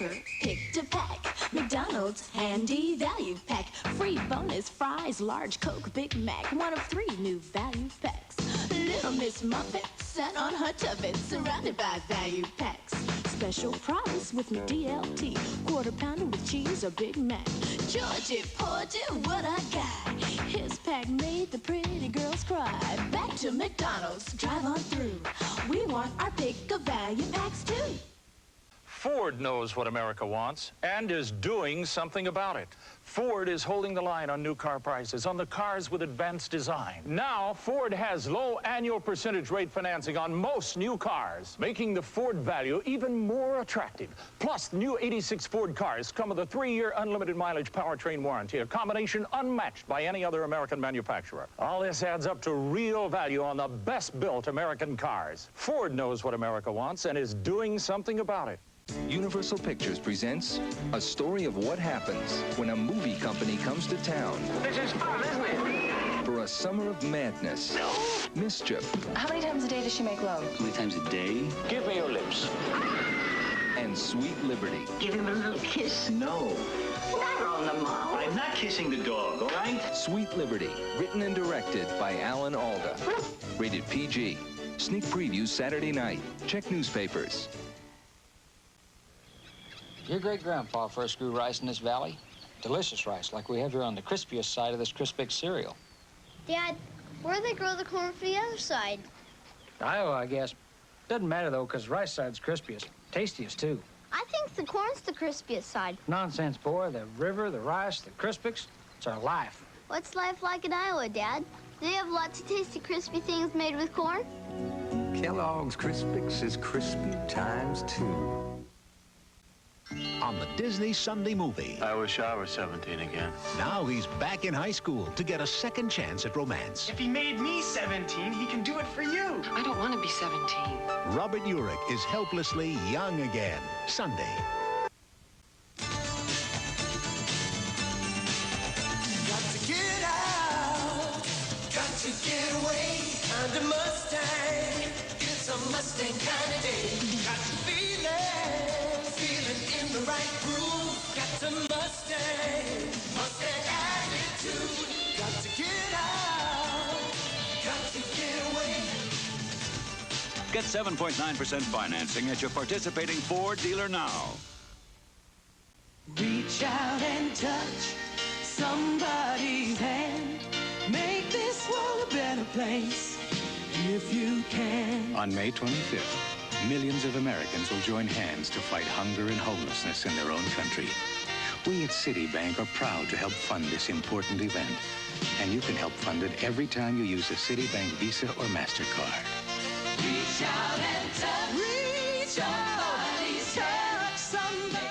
never picked a pack. McDonald's handy value pack. Free bonus fries, large Coke, Big Mac. One of 3 new value packs. Little Miss Muffet sat on her tuffet, surrounded by value packs. Special price with McDLT. Quarter pounder with cheese or Big Mac. Georgie Porgy, what I got. His pack made the pretty girls cry. Back to McDonald's, drive on through. We want our pick of value packs too. Ford knows what America wants and is doing something about it. Ford is holding the line on new car prices, on the cars with advanced design. Now, Ford has low annual percentage rate financing on most new cars, making the Ford value even more attractive. Plus, the new 86 Ford cars come with a 3-year unlimited mileage powertrain warranty, a combination unmatched by any other American manufacturer. All this adds up to real value on the best-built American cars. Ford knows what America wants and is doing something about it. Universal Pictures presents a story of what happens when a movie company comes to town. This is fun, isn't it? For a summer of madness, mischief. How many times a day does she make love? How many times a day? Give me your lips. And sweet liberty. Give him a little kiss. No. Not on the mouth. I'm not kissing the dog, all right? Sweet Liberty, written and directed by Alan Alda. Rated PG. Sneak previews Saturday night. Check newspapers. Your great-grandpa first grew rice in this valley. Delicious rice, like we have here on the crispiest side of this Crispix cereal. Dad, where do they grow the corn for the other side? Iowa, I guess. Doesn't matter, though, because rice side's crispiest. Tastiest, too. I think the corn's the crispiest side. Nonsense, boy. The river, the rice, the Crispix, it's our life. What's life like in Iowa, Dad? Do they have lots of tasty, crispy things made with corn? Kellogg's Crispix is crispy times 2. On the Disney Sunday movie. I wish I were 17 again. Now he's back in high school to get a second chance at romance. If he made me 17, he can do it for you. I don't want to be 17. Robert Urich is helplessly young again. Sunday. Got to get out, got to get away. Kind of Mustang, it's a Mustang kind of day. Got to feeling in the right groove. Got to Mustang, Mustang attitude. Got to get out, got to get away. Get 7.9% financing at your participating Ford dealer now. Reach out and touch somebody's hand. Make this world a better place if you can. On May 25th, millions of Americans will join hands to fight hunger and homelessness in their own country. We at Citibank are proud to help fund this important event. And you can help fund it every time you use a Citibank Visa or MasterCard. Reach out and touch. Reach out, touch somebody.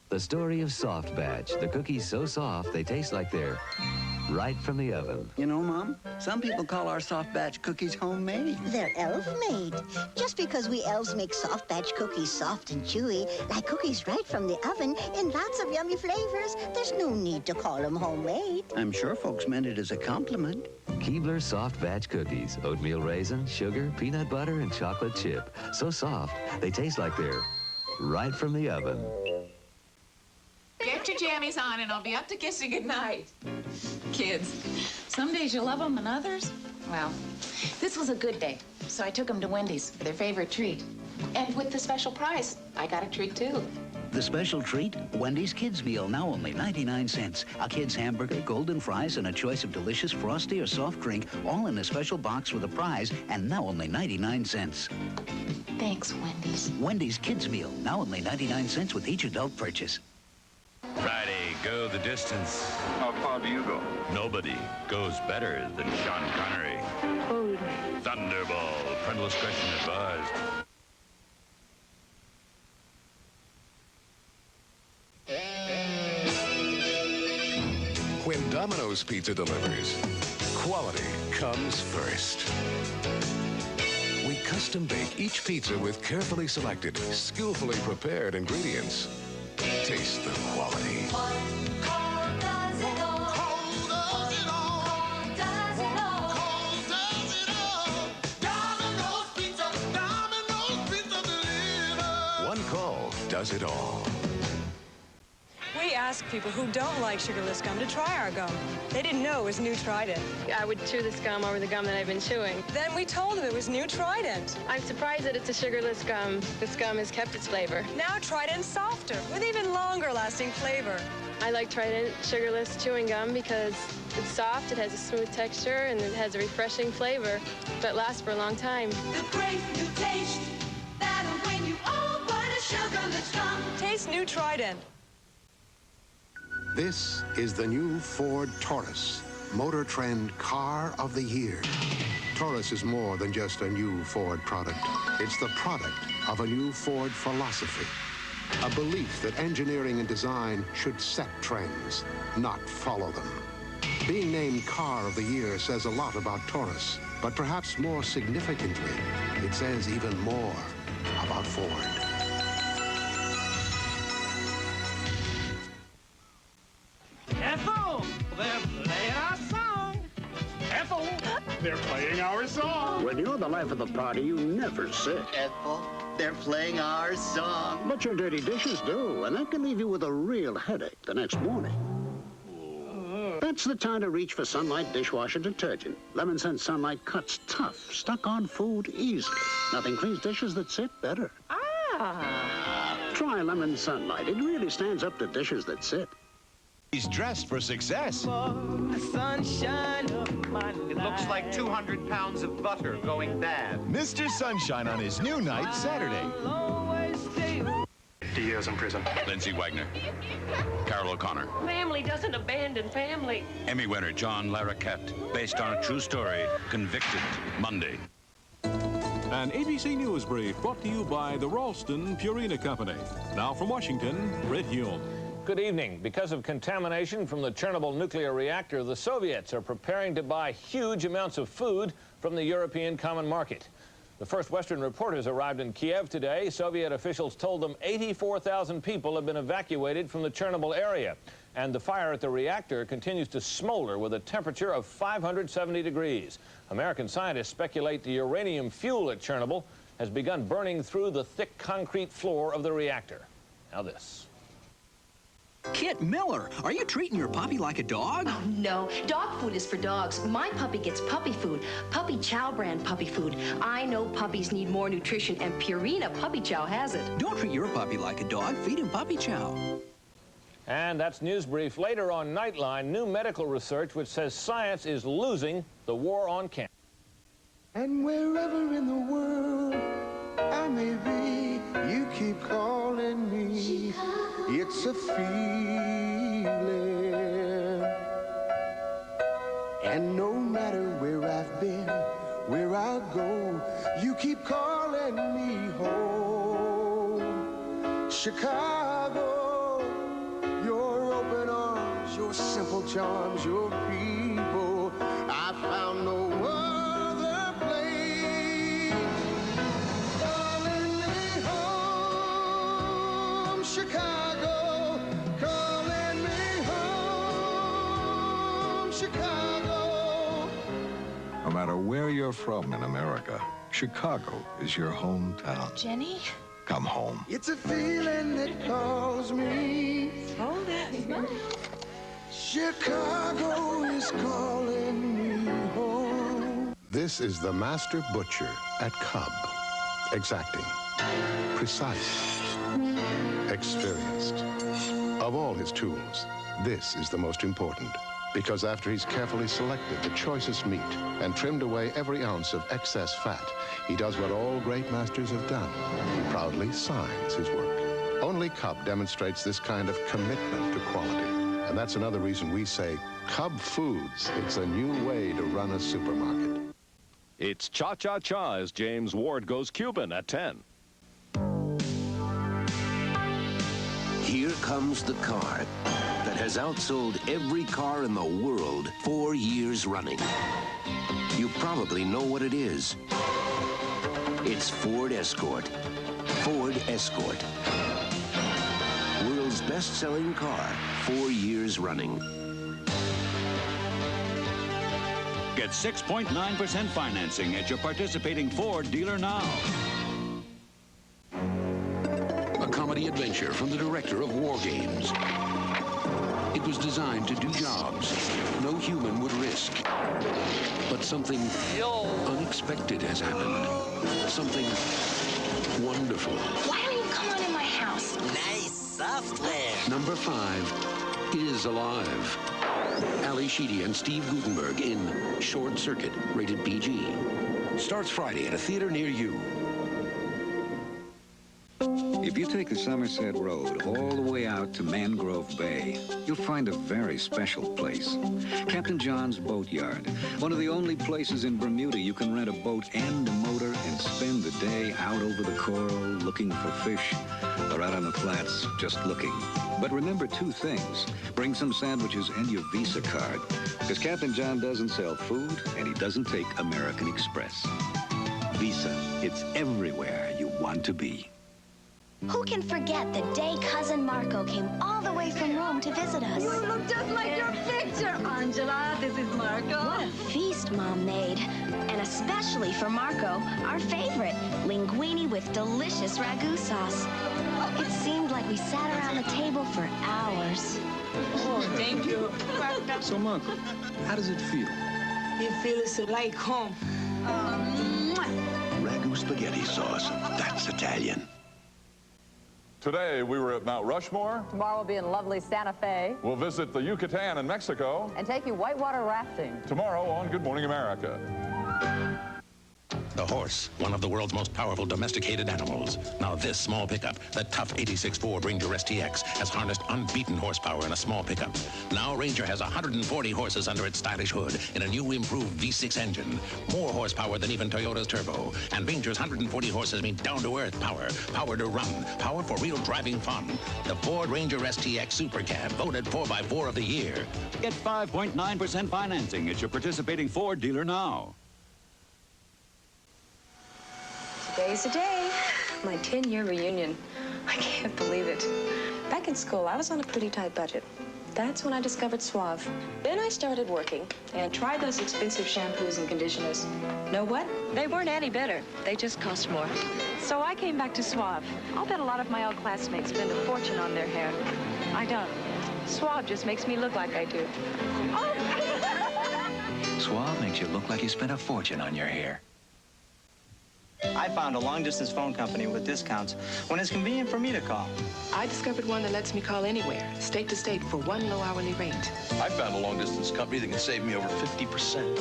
The story of Soft Batch. The cookies so soft, they taste like they're right from the oven. You know, Mom, some people call our Soft Batch cookies homemade. They're elf-made. Just because we elves make Soft Batch cookies soft and chewy, like cookies right from the oven in lots of yummy flavors, there's no need to call them homemade. I'm sure folks meant it as a compliment. Keebler Soft Batch cookies. Oatmeal raisin, sugar, peanut butter, and chocolate chip. So soft, they taste like they're right from the oven. Get your jammies on and I'll be up to kissing goodnight. Kids, some days you love them and others, well, this was a good day. So I took them to Wendy's for their favorite treat. And with the special price, I got a treat too. The special treat, Wendy's Kids Meal, now only 99 cents. A kid's hamburger, golden fries, and a choice of delicious frosty or soft drink, all in a special box with a prize, and now only 99 cents. Thanks, Wendy's. Wendy's Kids Meal, now only 99 cents with each adult purchase. Friday, go the distance. How far do you go? Nobody goes better than Sean Connery. Thunderball, parental discretion advised. When Domino's Pizza delivers, quality comes first. We custom bake each pizza with carefully selected, skillfully prepared ingredients. Taste the quality. One call does it all. We asked people who don't like sugarless gum to try our gum. They didn't know it was new Trident. I would chew this gum over the gum that I've been chewing. Then we told them it was new Trident. I'm surprised that it's a sugarless gum. This gum has kept its flavor. Now Trident's softer, with even longer lasting flavor. I like Trident sugarless chewing gum because it's soft, it has a smooth texture, and it has a refreshing flavor, but lasts for a long time. The great new taste that'll bring you all but a sugarless gum. Taste new Trident. This is the new Ford Taurus, Motor Trend Car of the Year. Taurus is more than just a new Ford product. It's the product of a new Ford philosophy. A belief that engineering and design should set trends, not follow them. Being named Car of the Year says a lot about Taurus, but perhaps more significantly, it says even more about Ford. Ethel, they're playing our song. Ethel, they're playing our song. When you're the life of the party, you never sit. Ethel, they're playing our song. But your dirty dishes do, and that can leave you with a real headache the next morning. That's the time to reach for Sunlight dishwasher detergent. Lemon scent Sunlight cuts tough, stuck on food easily. Nothing cleans dishes that sit better. Try Lemon Sunlight. It really stands up to dishes that sit. He's dressed for success. The sunshine of my life. It looks like 200 pounds of butter going bad. Mr. Sunshine on his new night Saturday. 50 years in prison. Lindsay Wagner. Carol O'Connor. Family doesn't abandon family. Emmy winner John Larroquette. Based on a true story. Convicted. Monday. An ABC News Brief brought to you by the Ralston Purina Company. Now from Washington, Brett Hume. Good evening. Because of contamination from the Chernobyl nuclear reactor, the Soviets are preparing to buy huge amounts of food from the European common market. The first Western reporters arrived in Kiev today. Soviet officials told them 84,000 people have been evacuated from the Chernobyl area. And the fire at the reactor continues to smolder with a temperature of 570 degrees. American scientists speculate the uranium fuel at Chernobyl has begun burning through the thick concrete floor of the reactor. Now this. Kit Miller, are you treating your puppy like a dog? Oh, no. Dog food is for dogs. My puppy gets puppy food. Puppy Chow brand puppy food. I know puppies need more nutrition, and Purina Puppy Chow has it. Don't treat your puppy like a dog. Feed him Puppy Chow. And that's News Brief. Later on Nightline, new medical research which says science is losing the war on cancer. And wherever in the world I may be, you keep calling me. Chicago. It's a feeling. And no matter where I've been, where I'll go, you keep calling me home. Chicago, your open arms, your simple charms, your people, I found no other place. Calling me home, Chicago, calling me home, Chicago. No matter where you're from in America, Chicago is your hometown. Jenny? Come home. It's a feeling that calls me. Hold it. Chicago is calling me home. This is the master butcher at Cub. Exacting, precise, experienced. Of all his tools, this is the most important. Because after he's carefully selected the choicest meat and trimmed away every ounce of excess fat, he does what all great masters have done. He proudly signs his work. Only Cub demonstrates this kind of commitment to quality. And that's another reason we say, Cub Foods, it's a new way to run a supermarket. It's Cha-Cha-Cha as James Ward goes Cuban at 10. Here comes the car that has outsold every car in the world 4 years running. You probably know what it is. It's Ford Escort. Ford Escort. World's best-selling car, 4 years running. Get 6.9% financing at your participating Ford dealer now. comedy adventure from the director of War Games. It was designed to do jobs no human would risk. But something unexpected has happened. Something wonderful. Why don't you come on in my house? Nice software. Number 5 is alive. Ali Sheedy and Steve Gutenberg in Short Circuit, rated PG. Starts Friday at a theater near you. If you take the Somerset Road all the way out to Mangrove Bay, you'll find a very special place. Captain John's Boatyard, one of the only places in Bermuda you can rent a boat and a motor and spend the day out over the coral looking for fish, or out on the flats just looking. But remember 2 things. Bring some sandwiches and your Visa card, because Captain John doesn't sell food and he doesn't take American Express. Visa, it's everywhere you want to be. Who can forget the day Cousin Marco came all the way from Rome to visit us? You look just like your picture, Angela. This is Marco. What a feast Mom made. And especially for Marco, our favorite, linguine with delicious Ragu sauce. It seemed like we sat around the table for hours. Oh, thank you. So, Marco, how does it feel? It feels like home. Ragu spaghetti sauce. That's Italian. Today, we were at Mount Rushmore. Tomorrow we'll be in lovely Santa Fe. We'll visit the Yucatan in Mexico. And take you whitewater rafting. Tomorrow on Good Morning America. The horse, one of the world's most powerful domesticated animals. Now this small pickup, the tough 86 Ford Ranger STX, has harnessed unbeaten horsepower in a small pickup. Now Ranger has 140 horses under its stylish hood in a new improved V6 engine. More horsepower than even Toyota's turbo. And Ranger's 140 horses mean down-to-earth power. Power to run. Power for real driving fun. The Ford Ranger STX Super Cab, voted 4x4 of the year. Get 5.9% financing at your participating Ford dealer now. Today's the day. My 10-year reunion. I can't believe it. Back in school, I was on a pretty tight budget. That's when I discovered Suave. Then I started working and tried those expensive shampoos and conditioners. Know what? They weren't any better. They just cost more. So I came back to Suave. I'll bet a lot of my old classmates spend a fortune on their hair. I don't. Suave just makes me look like I do. Oh! Suave makes you look like you spent a fortune on your hair. I found a long-distance phone company with discounts when it's convenient for me to call. I discovered one that lets me call anywhere, state to state, for one low hourly rate. I found a long-distance company that can save me over 50%.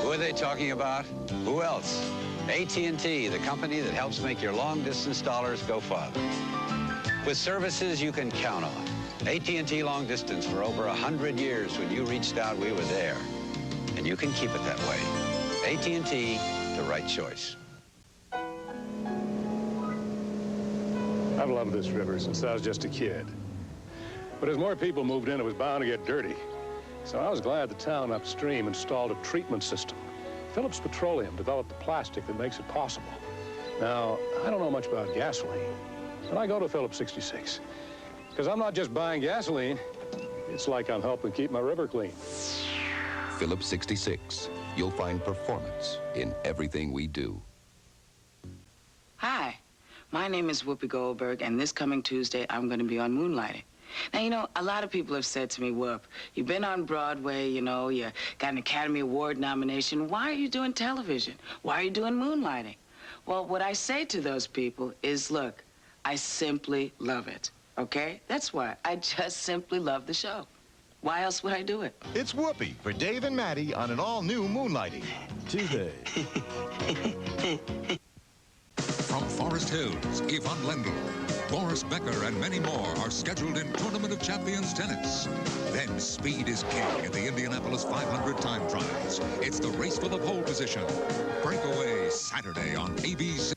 Who are they talking about? Who else? AT&T, the company that helps make your long-distance dollars go farther. With services you can count on. AT&T Long Distance for over 100 years. When you reached out, we were there. And you can keep it that way. AT&T, the right choice. I've loved this river since I was just a kid. But as more people moved in, it was bound to get dirty. So I was glad the town upstream installed a treatment system. Phillips Petroleum developed the plastic that makes it possible. Now, I don't know much about gasoline, but I go to Phillips 66. Because I'm not just buying gasoline, it's like I'm helping keep my river clean. Phillips 66. You'll find performance in everything we do. Hi. My name is Whoopi Goldberg, and this coming Tuesday, I'm going to be on Moonlighting. Now, you know, a lot of people have said to me, Whoop, you've been on Broadway, you know, you got an Academy Award nomination. Why are you doing television? Why are you doing Moonlighting? Well, what I say to those people is, look, I simply love it, okay? That's why. I just simply love the show. Why else would I do it? It's Whoopi for Dave and Maddie on an all-new Moonlighting. Tuesday. From Forest Hills, Yvonne Lendl, Boris Becker, and many more are scheduled in Tournament of Champions tennis. Then speed is king at the Indianapolis 500 time trials. It's the race for the pole position. Breakaway Saturday on ABC.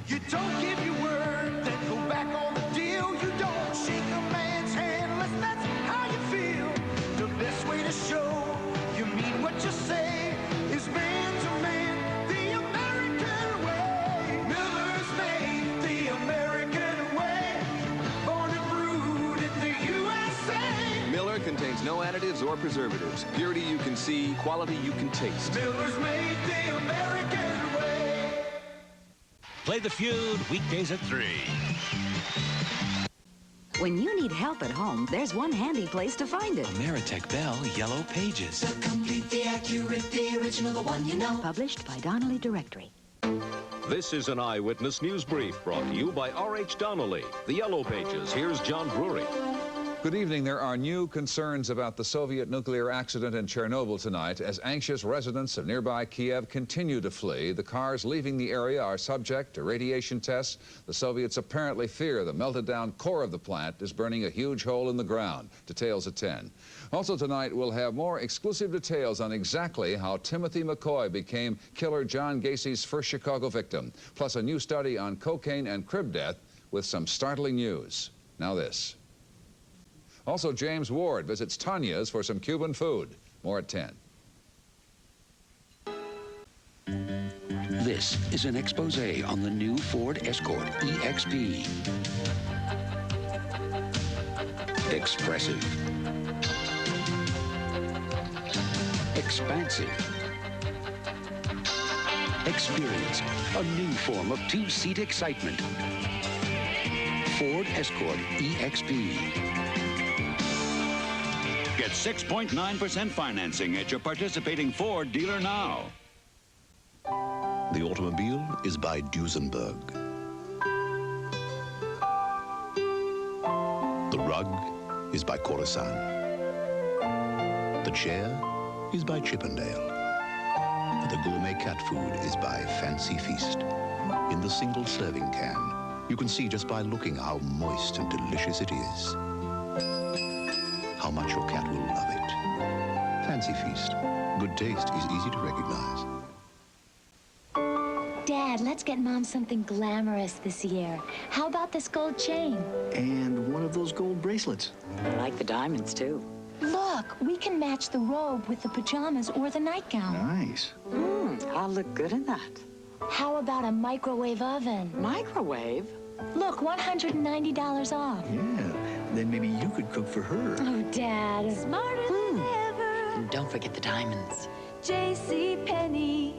You don't give your word, then go back on the deal. You don't shake a man's hand unless that's how you feel. The best way to show you mean what you say is man to man, the American way. Miller's made the American way. Born and brewed in the USA. Miller contains no additives or preservatives. Purity you can see, quality you can taste. Miller's made the American way. Play the Feud weekdays at 3. When you need help at home, there's one handy place to find it. Ameritech Bell Yellow Pages. The complete, the accurate, the original, the one you know. Published by Donnelly Directory. This is an Eyewitness News Brief brought to you by R.H. Donnelly. The Yellow Pages. Here's John Drury. Good evening. There are new concerns about the Soviet nuclear accident in Chernobyl tonight as anxious residents of nearby Kiev continue to flee. The cars leaving the area are subject to radiation tests. The Soviets apparently fear the melted down core of the plant is burning a huge hole in the ground. Details at 10. Also tonight, we'll have more exclusive details on exactly how Timothy McCoy became killer John Gacy's first Chicago victim, plus a new study on cocaine and crib death with some startling news. Now this. Also, James Ward visits Tanya's for some Cuban food. More at 10. This is an expose on the new Ford Escort EXP. Expressive. Expansive. Experience a new form of two-seat excitement. Ford Escort EXP. Get 6.9% financing at your participating Ford dealer now. The automobile is by Duesenberg. The rug is by Coruscant. The chair is by Chippendale. The gourmet cat food is by Fancy Feast. In the single serving can, you can see just by looking how moist and delicious it is. How much your cat will love it. Fancy Feast. Good taste is easy to recognize. Dad, let's get Mom something glamorous this year. How about this gold chain? And one of those gold bracelets. I like the diamonds, too. Look, we can match the robe with the pajamas or the nightgown. Nice. I'll look good in that. How about a microwave oven? Microwave? Look, $190 off. Yeah, then maybe you could cook for her. Oh, Dad. Smarter than ever. And don't forget the diamonds. JCPenney.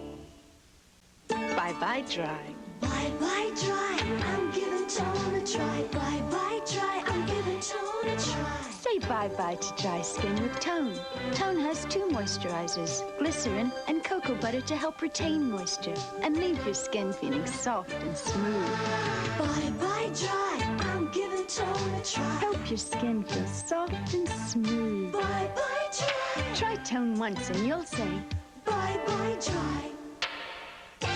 Bye-bye dry. Bye-bye dry. I'm giving tone a try. Bye-bye dry. I'm giving tone a try. Say bye-bye to dry skin with Tone. Tone has 2 moisturizers, glycerin and cocoa butter to help retain moisture and leave your skin feeling soft and smooth. Bye-bye dry. I'm giving Tone a try. Help your skin feel soft and smooth. Bye-bye dry. Try Tone once and you'll say, Bye-bye dry.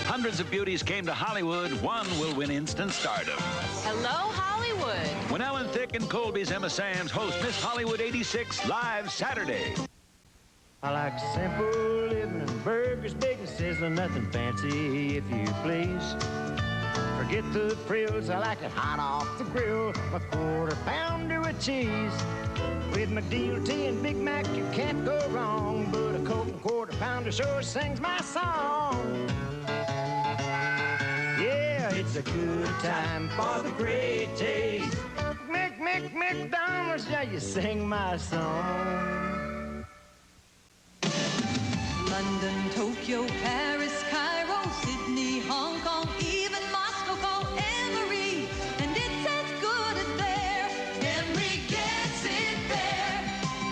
Hundreds of beauties came to Hollywood. One will win instant stardom. Hello, Hollywood. When Ellen Thicke and Colby's Emma Sands host Miss Hollywood 86 live Saturday. I like simple living and burgers, big and sizzling, nothing fancy, if you please. Forget the frills, I like it hot off the grill, a quarter pounder with cheese. With McDonald and Big Mac, you can't go wrong, but a Coke and quarter pounder sure sings my song. Yeah, it's a good time for the great taste. McDonald's, yeah, you sing my song. London, Tokyo, Paris, Cairo, Sydney, Hong Kong, even Moscow, call Emery, and it's as good as there. Emery gets it there.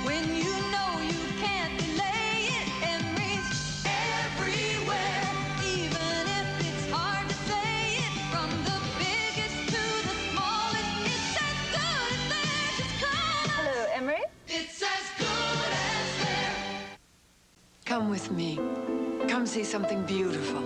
When you know you can't delay it, Emery's everywhere. Even if it's hard to say it, from the biggest to the smallest, it's as good as there. Just come. Hello, Emery. It's as good as there. Come with me. Come see something beautiful.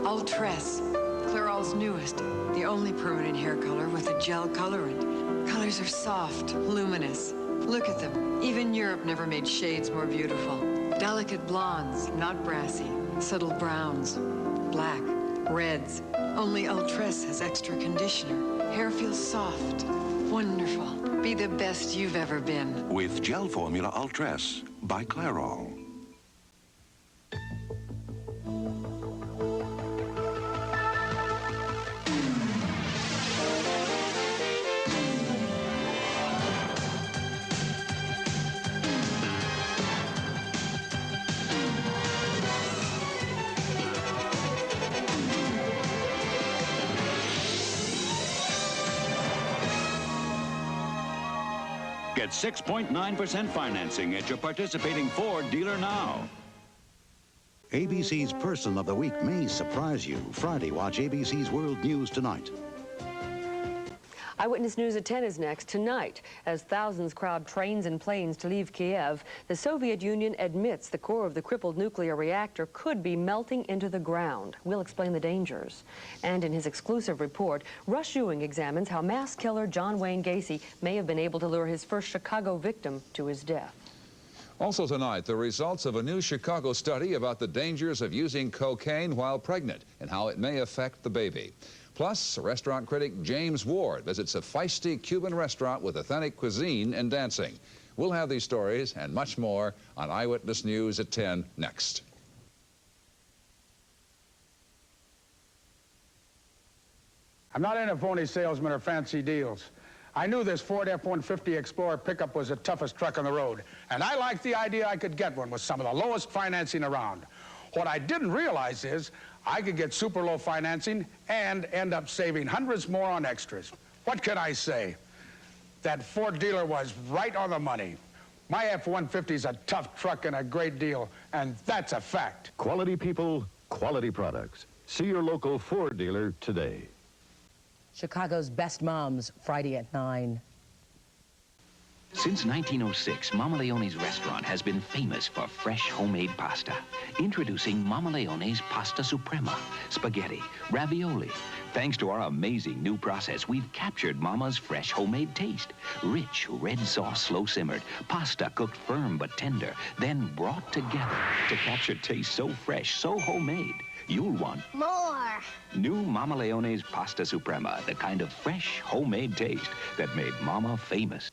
Ultress, Clairol's newest, the only permanent hair color with a gel colorant. Colors are soft, luminous. Look at them. Even Europe never made shades more beautiful. Delicate blondes, not brassy. Subtle browns, black, reds. Only Ultress has extra conditioner. Hair feels soft, wonderful. Be the best you've ever been. With Gel Formula Ultress by Clairol. Get 6.9% financing at your participating Ford dealer now. ABC's Person of the Week may surprise you. Friday, watch ABC's World News Tonight. Eyewitness News at 10 is next. Tonight, as thousands crowd trains and planes to leave Kiev, the Soviet Union admits the core of the crippled nuclear reactor could be melting into the ground. We'll explain the dangers. And in his exclusive report, Russ Ewing examines how mass killer John Wayne Gacy may have been able to lure his first Chicago victim to his death. Also tonight, the results of a new Chicago study about the dangers of using cocaine while pregnant and how it may affect the baby. Plus, restaurant critic James Ward visits a feisty Cuban restaurant with authentic cuisine and dancing. We'll have these stories and much more on Eyewitness News at 10 next. I'm not in a phony salesman or fancy deals. I knew this Ford F-150 Explorer pickup was the toughest truck on the road, and I liked the idea I could get one with some of the lowest financing around. What I didn't realize is I could get super low financing and end up saving hundreds more on extras. What can I say? That Ford dealer was right on the money. My F-150 is a tough truck and a great deal, and that's a fact. Quality people, quality products. See your local Ford dealer today. Chicago's Best Moms, Friday at 9. Since 1906, Mama Leone's restaurant has been famous for fresh homemade pasta. Introducing Mama Leone's Pasta Suprema, spaghetti, ravioli. Thanks to our amazing new process, we've captured Mama's fresh homemade taste. Rich red sauce, slow simmered, pasta cooked firm but tender, then brought together to capture taste so fresh, so homemade. You'll want more. New Mama Leone's Pasta Suprema, the kind of fresh, homemade taste that made Mama famous.